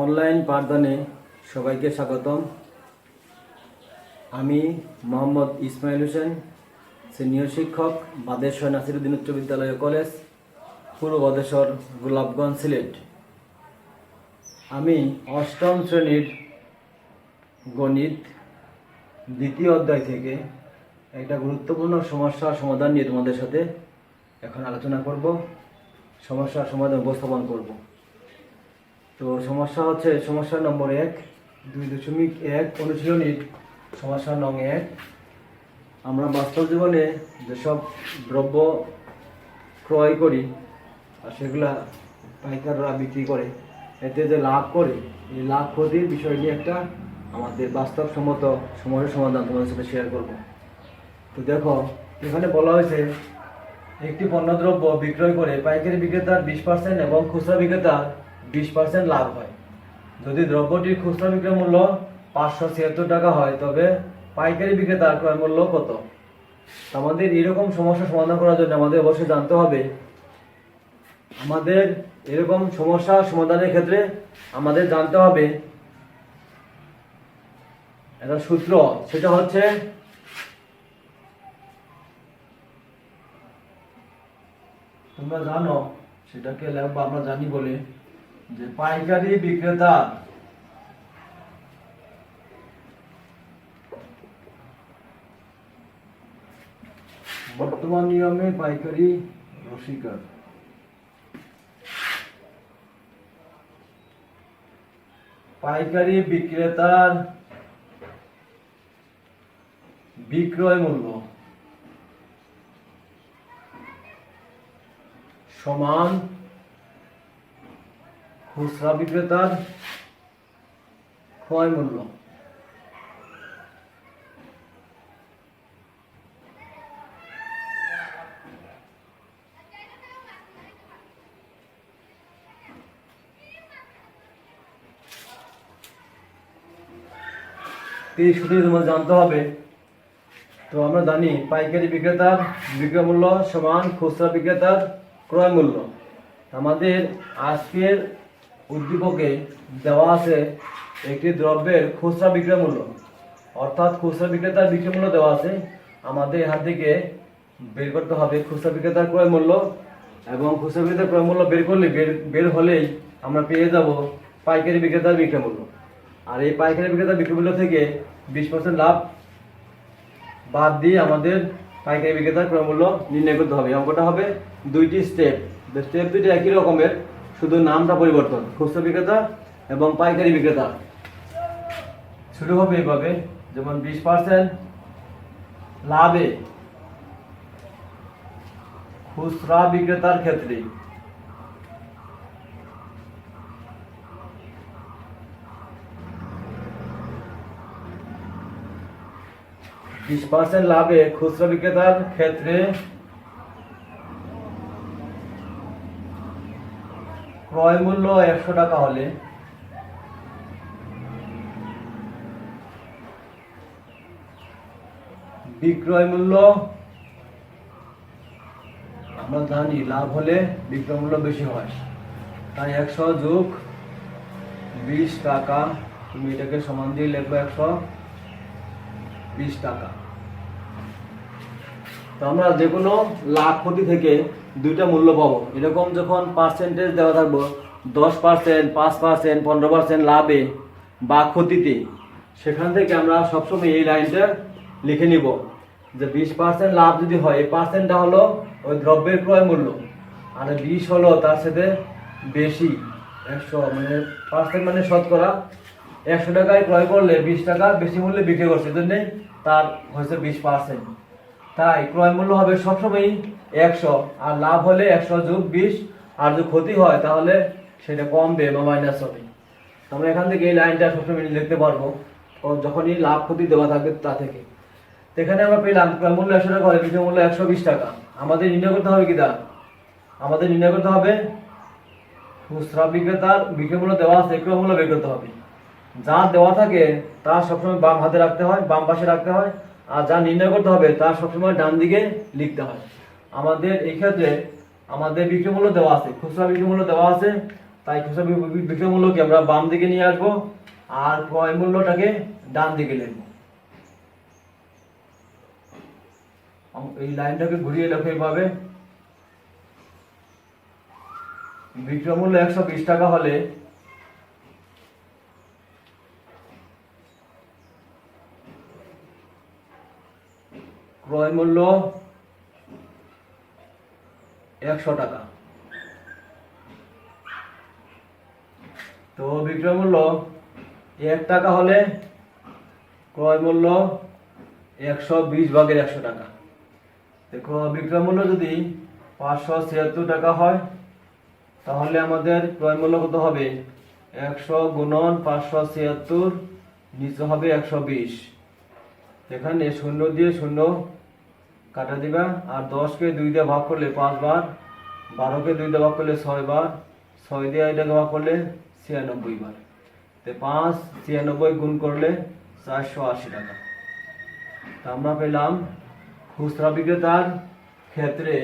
Online পাঠদানে সবাইকে স্বাগতম। আমি মোহাম্মদ ইসমাইল হোসেন, সিনিয়র শিক্ষক, বাদেশ্বর নাসিরউদ্দিন উচ্চ বিদ্যালয় কলেজ, পূর্ব বাদেশ্বর, গোলাপগঞ্জ, সিলেট। আমি অষ্টম শ্রেণীর গণিত দ্বিতীয় অধ্যায় থেকে একটা গুরুত্বপূর্ণ সমস্যার সমাধান নিয়ে তোমাদের সাথে এখন আলোচনা করব, সমস্যার সমাধান উপস্থাপন করব। তো সমস্যা নম্বর 1, 2.1 অনুশীলনীর সমস্যা নং 1। আমরা বাস্তব জীবনে যেসব দ্রব্য ক্রয় করি আর সেগুলা পাইকাররা বিক্রি করে, এতে যে লাভ করে, এই লাভ ক্ষতির বিষয় নিয়ে একটা আমাদের বাস্তবসম্মত সমস্যার সমাধান তোমাদের সাথে শেয়ার করব। তো দেখো, এখানে বলা হয়েছে একটি পণ্যদ্রব্য বিক্রয় করে পাইকারি বিক্রেতার 20% এবং খুচরা বিক্রেতার 20% লাভ হয়। যদি দ্রব্যটির খুচরা বিক্রয় মূল্য 576 টাকা হয়, তবে পাইকারি বিক্রেতার ক্রয় মূল্য কত? আমাদের এরকম সমস্যা সমাধান করার জন্য আমাদের অবশ্যই জানতে হবে, আমাদের এরকম সমস্যা সমাধানের ক্ষেত্রে আমাদের জানতে হবে একটা সূত্র। সেটা হচ্ছে তোমরা জানো, সেটাকে লিখবো আমরা জানি বলে, যে পাইকারি বিক্রেতা বর্তমান নিয়মে পাইকারি রসিকার। পাইকারি বিক্রেতার বিক্রয় মূল্য সমান খুচরা বিক্রেতার ক্রয় মূল্য। এই সূত্রটি তোমাদের জানতে হবে। তো আমরা জানি পাইকারি বিক্রেতার বিক্রয় মূল্য সমান খুচরা বিক্রেতার ক্রয় মূল্য। আমাদের আজকের উদ্দীপকে দেওয়া আছে একটি দ্রব্যের খুচরা বিক্রয় মূল্য, অর্থাৎ খুচরা বিক্রেতার বিক্রয় মূল্য দেওয়া আছে। আমাদের এখান থেকে বের করতে হবে খুচরা বিক্রেতার ক্রয় মূল্য, এবং খুচরা বিক্রেতার ক্রয় মূল্য বের হলেই আমরা পেয়ে যাব পাইকারি বিক্রেতার বিক্রয় মূল্য। আর এই পাইকারি বিক্রেতার বিক্রয় মূল্য থেকে 20% লাভ বাদ দিয়ে আমাদের পাইকারি বিক্রেতার ক্রয় মূল্য নির্ণয় করতে হবে। অঙ্কটা হবে 2টি স্টেপ। স্টেপ দুটি একই রকমের, শুধু নামটা পরিবর্তন, খুচরা বিক্রেতা এবং পাইকারি বিক্রেতা। শুরু হবে এইভাবে, যেমন 20% লাভে খুচরা বিক্রেতার ক্ষেত্রে 20% লাভে খুচরা বিক্রেতার ক্ষেত্রে ক্রয় মূল্য 100 টাকা হলে বিক্রয় মূল্য, আমরা জানি লাভ হলে বিক্রয় মূল্য বেশি হয়, তাই 100 যোগ 20 টাকা, তুমি এটাকে সমান দিয়ে লিখবে 120 টাকা। তো আমরা যে কোনো লাভ ক্ষতি থেকে দুইটা মূল্য পাবো। এরকম যখন পার্সেন্টেজ দেওয়া থাকবো 10%, 5%, 15% লাভে বা ক্ষতিতে, সেখান থেকে আমরা সবসময় এই লাইনটা লিখে নিব যে 20% লাভ যদি হয়, এই পার্সেন্টটা হলো ওই দ্রব্যের ক্রয় মূল্য, আর 20 হলো তার সাথে বেশি 100, মানে পার্সেন্ট মানে শতকরা। 100 টাকায় ক্রয় করলে 20 টাকা বেশি মূল্যে বিক্রি করছে, এজন্য তার হয়েছে 20%। তাই ক্রয় মূল্য হবে সবসময় 100, আর লাভ হলে 100 যোগ 20, আর যদি ক্ষতি হয় তাহলে সেটা কমবে বা মাইনাস হবে। আমরা এখান থেকে এই লাইনটা সবসময় লিখতে পারবো যখনই লাভ ক্ষতি দেওয়া থাকবে তা থেকে। তো এখানে আমরা পেলাম ক্রয় মূল্য 100 টাকা হলে বিক্রয় মূল্য 120 টাকা। আমাদের নির্ণয় করতে হবে আমাদের নির্ণয় করতে হবে খুচরা বিক্রেতার বিক্রয় মূল্য দেওয়া আছে, ক্রয় মূল্য বের করতে হবে। যা দেওয়া থাকে তা সবসময় বাম হাতে রাখতে হয়, বাম পাশে রাখতে হয়, আর যা নির্ণয় করতে হবে তা সবসময় ডান দিকে লিখতে হয়। আমাদের এই ক্ষেত্রে আমাদের বিক্রয় মূল্য দেওয়া আছে, খুচরা বিক্রয় মূল্য দেওয়া আছে তাই খুচরা বিক্রয় মূল্যকে আমরা বাম দিকে নিয়ে আসবো আর ক্রয় মূল্যটাকে ডান দিকে লিখবো। এই লাইনটাকে ঘুরিয়ে লেখো এইভাবে। বিক্রয় মূল্য 120 টাকা হলে ক্রয় মূল্য 100 টাকা। তো বিক্রয় মূল্য 1 টাকা হলে ক্রয় মূল্য 120 ভাগের 100 টাকা। দেখো বিক্রয় মূল্য যদি 576 টাকা হয় তাহলে আমাদের ক্রয় মূল্য কত হবে? 100 গুণন 576, নিচে হবে 120। এখানে শূন্য দিয়ে শূন্য কাটা দিবা, আর 10কে 2 দিয়ে ভাগ করলে 5 বার, 12কে 2 দিয়ে ভাগ করলে 6 বার, 6 দিয়ে এটাকে ভাগ করলে 96 বার। তো 596 গুণ করলে 480 টাকা। তা আমরা পেলাম খুচরা বিক্রেতার ক্ষেত্রে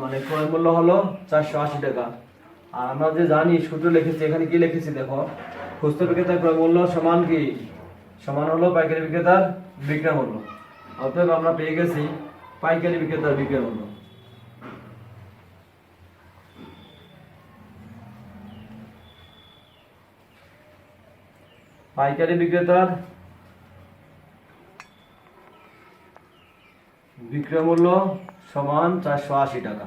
মানে ক্রয় মূল্য হলো 480 টাকা। আর আমরা যে জানি সূত্র লিখেছি, এখানে কি লিখেছি দেখো, খুচরা বিক্রেতার ক্রয় মূল্য সমান কি? সমান হলো পাইকারি বিক্রেতার বিক্রয় মূল্য। অতএব আমরা পেয়ে গেছি পাইকারি বিক্রেতার বিক্রয় মূল্য। পাইকারি বিক্রেতার বিক্রয় মূল্য সমান 480 টাকা।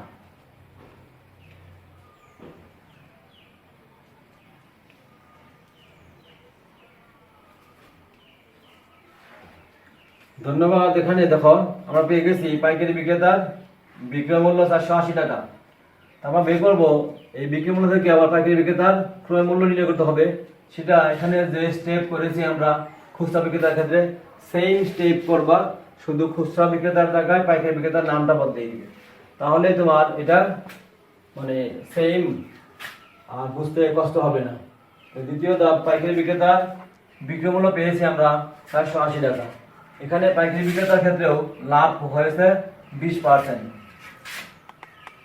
ধন্যবাদ। এখানে দেখো আমরা পেয়ে গেছি পাইকারি বিক্রেতার বিক্রয় মূল্য 480 টাকা। আমরা বের করবো এই বিক্রয় মূল্য থেকে আবার পাইকারি বিক্রেতার ক্রয় মূল্য নির্ণয় করতে হবে। সেটা এখানে যে স্টেপ করেছি আমরা খুচরা বিক্রেতার ক্ষেত্রে সেম স্টেপ করবা, শুধু খুচরা বিক্রেতার জায়গায় পাইকারি বিক্রেতার নামটা বদলে দিবে, তাহলে তোমার এটা মানে সেম আর বুঝতে কষ্ট হবে না। দ্বিতীয় ধাপ, পাইকারি বিক্রেতার বিক্রয় মূল্য পেয়েছি আমরা 480 টাকা। এখানে পাইকারি বিক্রেতার ক্ষেত্রেও লাভ হয়েছে 20%।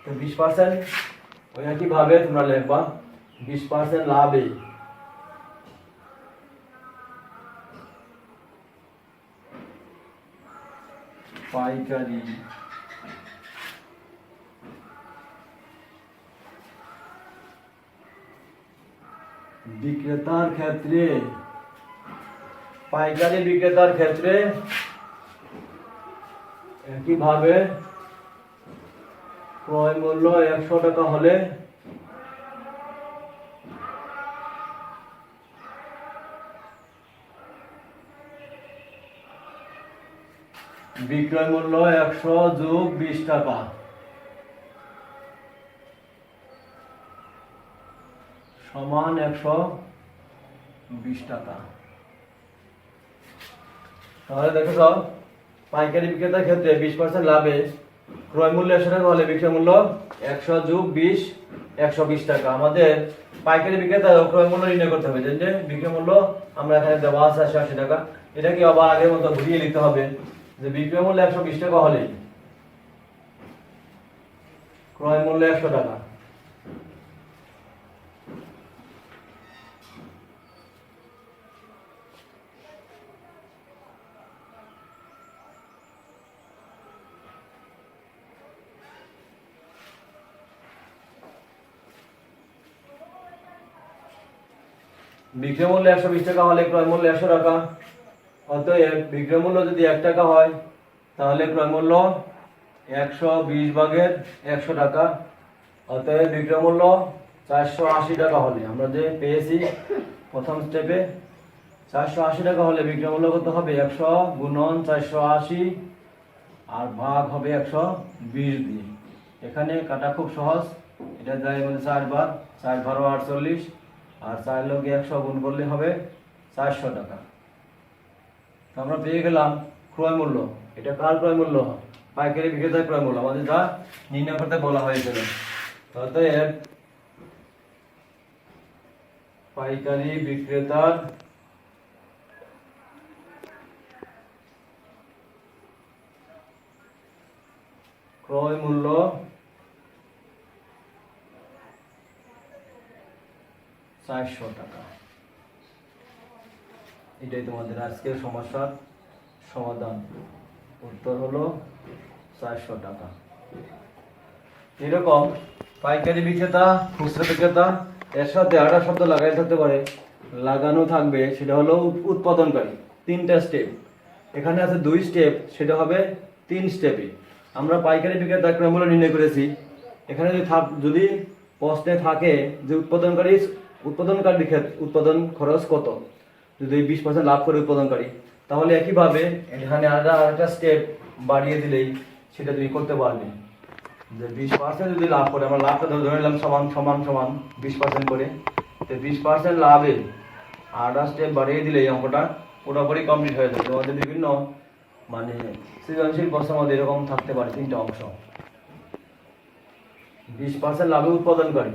তো 20% ওই একইভাবে তোমরা লিখবা 20% লাভে পাইকারি বিক্রেতার ক্ষেত্রে একইভাবে ক্রয় মূল্য 100 টাকা হলে বিক্রয় মূল্য 100 যোগ 20 টাকা সমান 120 টাকা। তাহলে দেখো সব পাইকারি বিক্রেতার ক্ষেত্রে 20% লাভে ক্রয় মূল্য 100 টাকা হলে বিক্রয় মূল্য 100 যোগ 20 120 টাকা। আমাদের পাইকারি বিক্রেতার ক্রয় মূল্য নির্ণয় করতে হবে, যে বিক্রয় মূল্য আমরা এখানে দেওয়া আছে 80 টাকা। এটাকে আবার আগের মতো ঘুরিয়ে লিখতে হবে যে বিক্রয় মূল্য 120 টাকা হলে ক্রয় মূল্য 100 টাকা। বিক্রয় মূল্য 120 টাকা হলে ক্রয় মূল্য 100 টাকা। অতএব বিক্রয় মূল্য যদি 1 টাকা হয় তাহলে ক্রয় মূল্য 120 ভাগের 100 টাকা। অতএব বিক্রয় মূল্য 480 টাকা হলে আমরা যে পেয়েছি প্রথম স্টেপে 480 টাকা হলে বিক্রয় মূল্য কত হবে? 100 গুণন 480 আর ভাগ হবে 120 দিয়ে। এখানে কাটা খুব সহজ, এটা যায় বলে 4 বার, 4 12 48 আর 4 লগে 100 গুণ করলে হবে 400 টাকা। তো আমরা পেয়ে গেলাম ক্রয় মূল্য। এটা কার ক্রয় মূল্য? পাইকারি বিক্রেতার ক্রয় মূল্য, আমাদের যা নির্ণয় করতে বলা হয়েছিল। অতএব পাইকারি বিক্রেতার ক্রয় মূল্য 400 টাকা। এটাই তোমাদের আজকের সমস্যার সমাধান। উত্তর হলো 400 টাকা। এরকম পাইকারি বিক্রেতা, খুচরা বিক্রেতা এর সাথে আরেকটা শব্দ লাগাই থাকতে পারে, লাগানো থাকবে, সেটা হলো উৎপাদনকারী। 3টা স্টেপ, এখানে আছে 2 স্টেপ, সেটা হবে 3 স্টেপে। আমরা পাইকারি বিক্রেতা ক্রয় মূল্য নির্ণয় করেছি। এখানে যদি প্রশ্নে থাকে যে উৎপাদনকারীর ক্ষেত্রে উৎপাদন খরচ কত, যদি 20% লাভ করে উৎপাদনকারী, তাহলে একইভাবে এখানে আরেকটা স্টেপ বাড়িয়ে দিলেই সেটা তুমি করতে পারবে। যে 20% যদি লাভ করে, আমরা লাভটা ধরে নিলাম সমান সমান সমান 20% করে, তো 20% লাভে আরেকটা স্টেপ বাড়িয়ে দিলেই অঙ্কটা পুরোপুরি কমপ্লিট হয়ে যাবে। তোমাদের বিভিন্ন সৃজনশীল প্রশ্নের মধ্যে এরকম থাকতে পারে 3টা অংশ। 20% লাভে উৎপাদনকারীর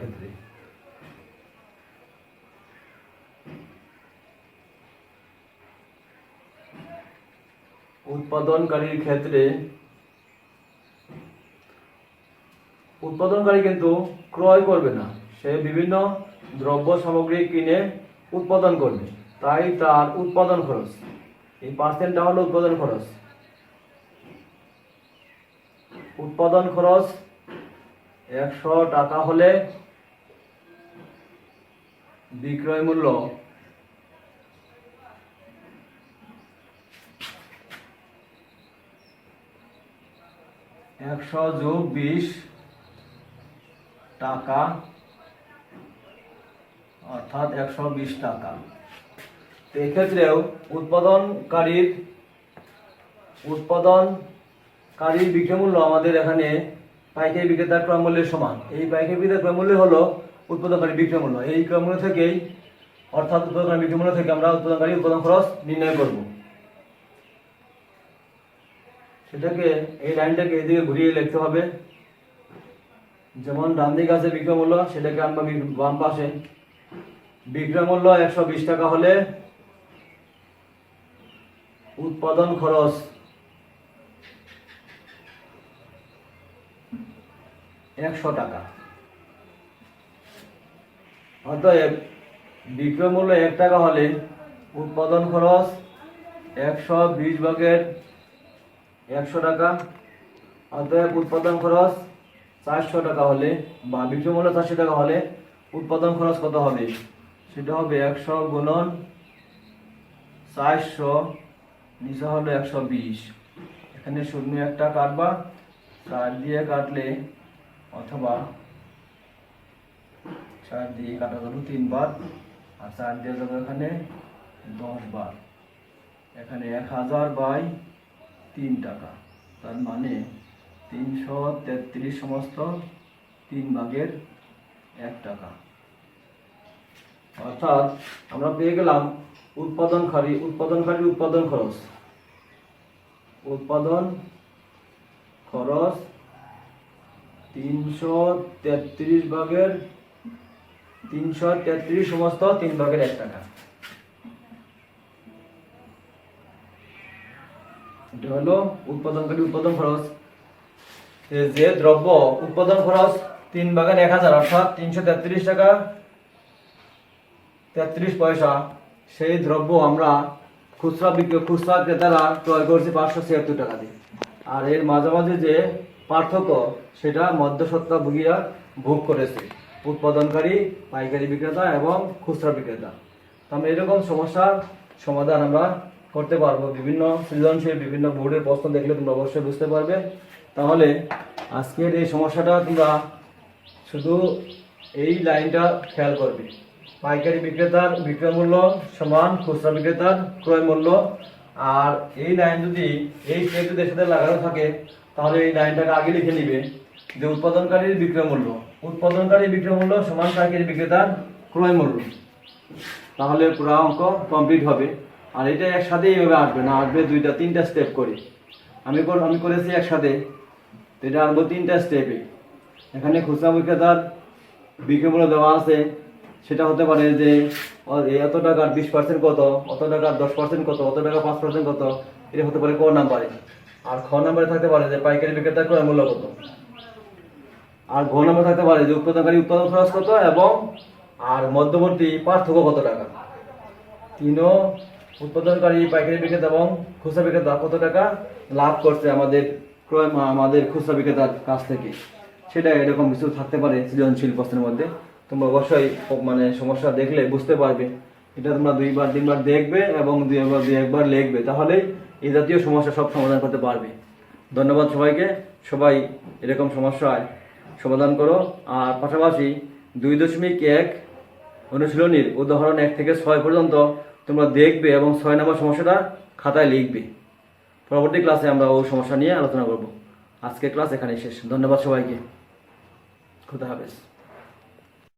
ক্ষেত্রে, উৎপাদনকারী কিন্তু ক্রয় করবে না, সে বিভিন্ন দ্রব্য সামগ্রী কিনে উৎপাদন করবে, তাই তার উৎপাদন খরচ, এই পার্সেন্টটা হলো উৎপাদন খরচ। উৎপাদন খরচ 100 টাকা হলে বিক্রয় মূল্য 100 যোগ 20 টাকা, অর্থাৎ 120 টাকা। এক্ষেত্রেও উৎপাদনকারীর বিক্রয় মূল্য আমাদের এখানে পাইকারি বিক্রেতার ক্রয় মূল্যের সমান। এই পাইকারি বিক্রেতার ক্রয় মূল্য হলো উৎপাদনকারী বিক্রয় মূল্য। এই ক্রয় মূল্য থেকেই, অর্থাৎ উৎপাদনকারী বিক্রয় মূল্য থেকে আমরা উৎপাদনকারী উৎপাদন খরচ নির্ণয় করব। সেটাকে এই লাইনটাকে এদিকে ঘুরিয়ে লিখতে হবে। যেমন ডান দিকে আছে বিক্রয় মূল্য, সেটাকে আনবা বাম পাশে। বিক্রয় মূল্য 120 টাকা হলে উৎপাদন খরচ 100 টাকা। অতএব বিক্রয় মূল্য 1 টাকা হলে উৎপাদন খরচ 120 ভাগের 100 টাকা। অতএব উৎপাদন খরচ 400 টাকা হলে, বা বিক্রয় মূল্য 400 টাকা হলে উৎপাদন খরচ কত হবে, সেটা হবে 100 গুণন 400, নিচে হলো 120। এখানে শূন্য একটা কাটবা, 4 দিয়ে কাটলে, অথবা 4 দিয়ে কাটা যাবে 3 বার, আর 4 দিয়ে যাবে এখানে 10 বার। এখানে 1000/3 টাকা, তার মানে 333 সমস্ত 3 ভাগের 1 টাকা। অর্থাৎ আমরা পেয়ে গেলাম উৎপাদন খরচ। উৎপাদন খরচ 333 সমস্ত 3 ভাগের 1 টাকা। এটা হলো উৎপাদনকারী উৎপাদন খরচ। যে দ্রব্য উৎপাদন খরচ 3 ভাগের 1000, অর্থাৎ 333 টাকা 33 পয়সা, সেই দ্রব্য আমরা খুচরা ক্রেতারা ক্রয় করছি 576 টাকা দিয়ে। আর এর মাঝামাঝি যে পার্থক্য, সেটা মধ্যস্বত্বা ভোগীরা ভোগ করেছে, উৎপাদনকারী, পাইকারি বিক্রেতা এবং খুচরা বিক্রেতা। আমরা এরকম সমস্যার সমাধান আমরা করতে পারবো। বিভিন্ন সৃজনশীল বিভিন্ন বোর্ডের প্রশ্ন দেখলে তোমরা অবশ্যই বুঝতে পারবে। তাহলে আজকের এই সমস্যাটা তোমরা শুধু এই লাইনটা খেয়াল করবে, পাইকারি বিক্রেতার বিক্রয় মূল্য সমান খুচরা বিক্রেতার ক্রয় মূল্য। আর এই লাইন যদি এই স্টেপ যদি এর সাথে লাগানো থাকে, তাহলে এই লাইনটাকে আগে লিখে নিবে যে উৎপাদনকারীর বিক্রয় মূল্য সমান পাইকারি বিক্রেতার ক্রয় মূল্য। তাহলে পুরো অঙ্ক কমপ্লিট হবে। আর এটা একসাথে এইভাবে আসবে না, আসবে 2টা 3টা স্টেপ করে। আমি করেছি একসাথে, এটা আনবো 3টা স্টেপে। এখানে খুচরা বিক্রেতার বিক্রয় মূল্য দেওয়া আছে, সেটা হতে পারে যে এত টাকার 20% কত, অত টাকার 10% কত, অত টাকা 5% কত, এটা হতে পারে ক নাম্বারে। আর খ নাম্বারে থাকতে পারে যে পাইকারি বিক্রেতার ক্রয় মূল্য কত। আর ঘ নাম্বারে থাকতে পারে যে উৎপাদনকারী উৎপাদন খরচ কত এবং আর মধ্যবর্তী পার্থক্য কত টাকা। তিনও উৎপাদনকারী পাইকারি বিক্রেতা এবং খুচরা বিক্রেতা কত টাকা লাভ করছে আমাদের খুচরা বিক্রেতার কাছ থেকে, সেটা এরকম কিছু থাকতে পারে সৃজনশীল প্রশ্নের মধ্যে। তোমরা অবশ্যই সমস্যা দেখলে বুঝতে পারবে, এটা তোমরা 2-3 বার দেখবে এবং 2-1বার লিখবে, তাহলেই এই জাতীয় সমস্যা সব সমাধান করতে পারবে। ধন্যবাদ সবাইকে। সবাই এরকম সমস্যায় সমাধান করো। আর পাশাপাশি 2.1 অনুশীলনীর উদাহরণ 1 থেকে 6 পর্যন্ত তোমরা দেখবে এবং 6 নম্বর সমস্যাটা খাতায় লিখবে। পরবর্তী ক্লাসে আমরা ওই সমস্যা নিয়ে আলোচনা করব। আজকের ক্লাস এখানেই শেষ। ধন্যবাদ সবাইকে। খুদা হাফেজ।